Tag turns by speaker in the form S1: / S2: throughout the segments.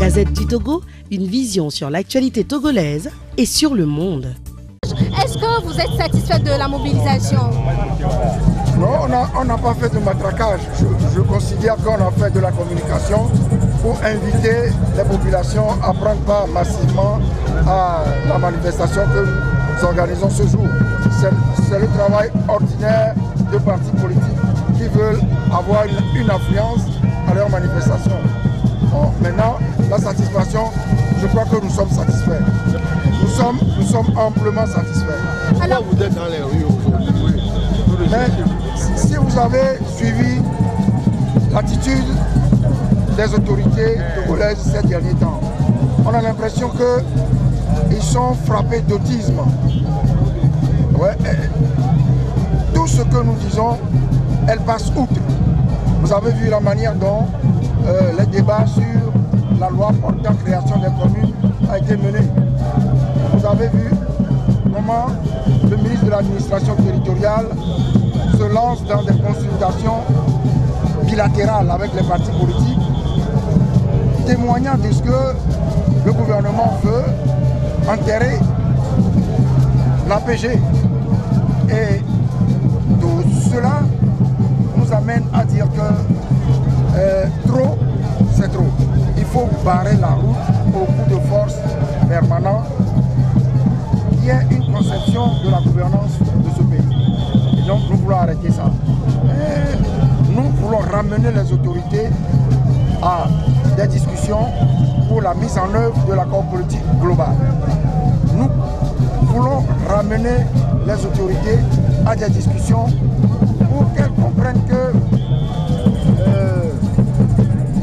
S1: Gazette du Togo, une vision sur l'actualité togolaise et sur le monde.
S2: Est-ce que vous êtes satisfait de la mobilisation?
S3: Non, on n'a pas fait de matraquage. Je considère qu'on a fait de la communication pour inviter les populations à prendre part massivement à la manifestation que nous organisons ce jour. C'est le travail ordinaire de partis politiques qui veulent avoir une influence à leur manifestation. Bon, maintenant, la satisfaction, je crois que nous sommes satisfaits. Nous sommes amplement satisfaits.
S4: Alors, vous êtes dans les rues aujourd'hui.
S3: Mais si vous avez suivi l'attitude des autorités togolaises ces derniers temps, on a l'impression qu'ils sont frappés d'autisme. Ouais, tout ce que nous disons, elles passent outre. Vous avez vu la manière dont les débats sur la loi portant création des communes a été mené. Vous avez vu comment le ministre de l'administration territoriale se lance dans des consultations bilatérales avec les partis politiques, témoignant de ce que le gouvernement veut enterrer l'APG. Et tout cela nous amène à dire que trop, c'est trop. Il faut barrer la route au coup de force permanent. Il y a une conception de la gouvernance de ce pays. Et donc nous voulons arrêter ça. Et nous voulons ramener les autorités à des discussions pour la mise en œuvre de l'accord politique global. Nous voulons ramener les autorités à des discussions pour qu'elles comprennent que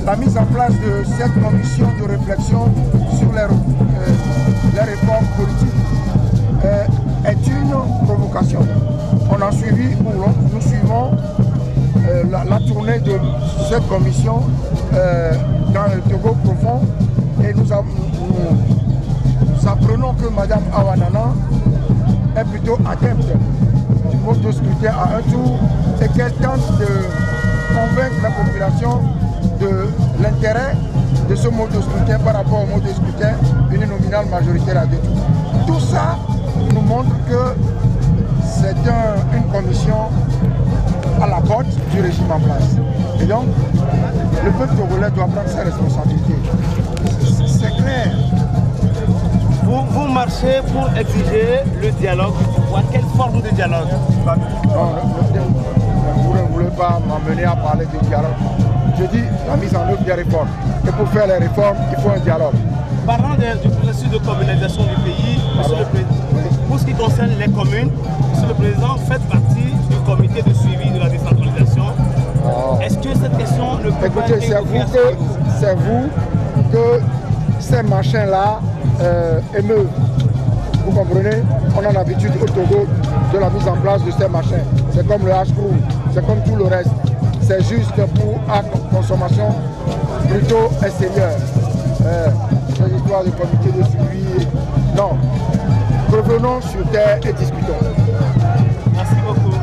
S3: la mise en place de cette commission de réflexion sur les réformes politiques est une provocation. On a suivi, nous suivons la tournée de cette commission dans le Togo profond et nous apprenons que Mme Awanana est plutôt adepte du mode de scrutin à un tour et qu'elle tente de convaincre la population de l'intérêt de ce mode de scrutin par rapport au mode de scrutin uninominal majoritaire à deux tours. Tout ça nous montre que c'est une commission à la botte du régime en place. Et donc, le peuple togolais doit prendre ses responsabilités. C'est clair.
S5: Vous marchez pour exiger le dialogue du pouvoir. Quelle forme de dialogue?
S3: Non, vous ne voulez pas m'amener à parler de dialogue. Je dis la mise en œuvre des réformes. Et pour faire les réformes, il faut un dialogue.
S5: Parlant du processus de communalisation du pays, Monsieur le Président, pour ce qui concerne les communes, Monsieur le Président, faites partie du comité de suivi de la décentralisation. Est-ce que cette question ne peut pas être...
S3: Écoutez, c'est vous que ces machins-là émeuvent. Vous comprenez? On a l'habitude au Togo de la mise en place de ces machins. C'est comme le hache-brou, c'est comme tout le reste. C'est juste pour consommation plutôt extérieure. Ces histoires de comité de suivi. Non. Revenons sur terre et discutons.
S5: Merci beaucoup.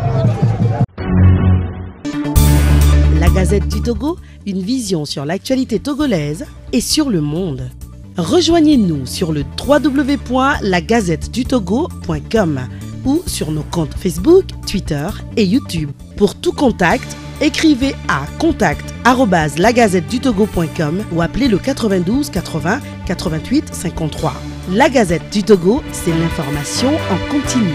S1: La Gazette du Togo, une vision sur l'actualité togolaise et sur le monde. Rejoignez-nous sur le www.lagazettedutogo.com ou sur nos comptes Facebook, Twitter et YouTube. Pour tout contact, écrivez à contact@lagazettedutogo.com ou appelez le 92 80 88 53. La Gazette du Togo, c'est l'information en continu.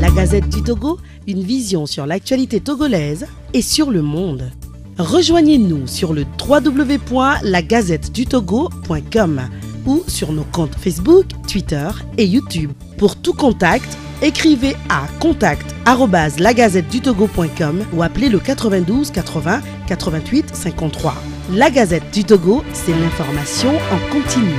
S1: La Gazette du Togo, une vision sur l'actualité togolaise et sur le monde. Rejoignez-nous sur le www.lagazettedutogo.com ou sur nos comptes Facebook, Twitter et YouTube. Pour tout contact, écrivez à contact@lagazettedutogo.com ou appelez le 92 80 88 53. La Gazette du Togo, c'est l'information en continu.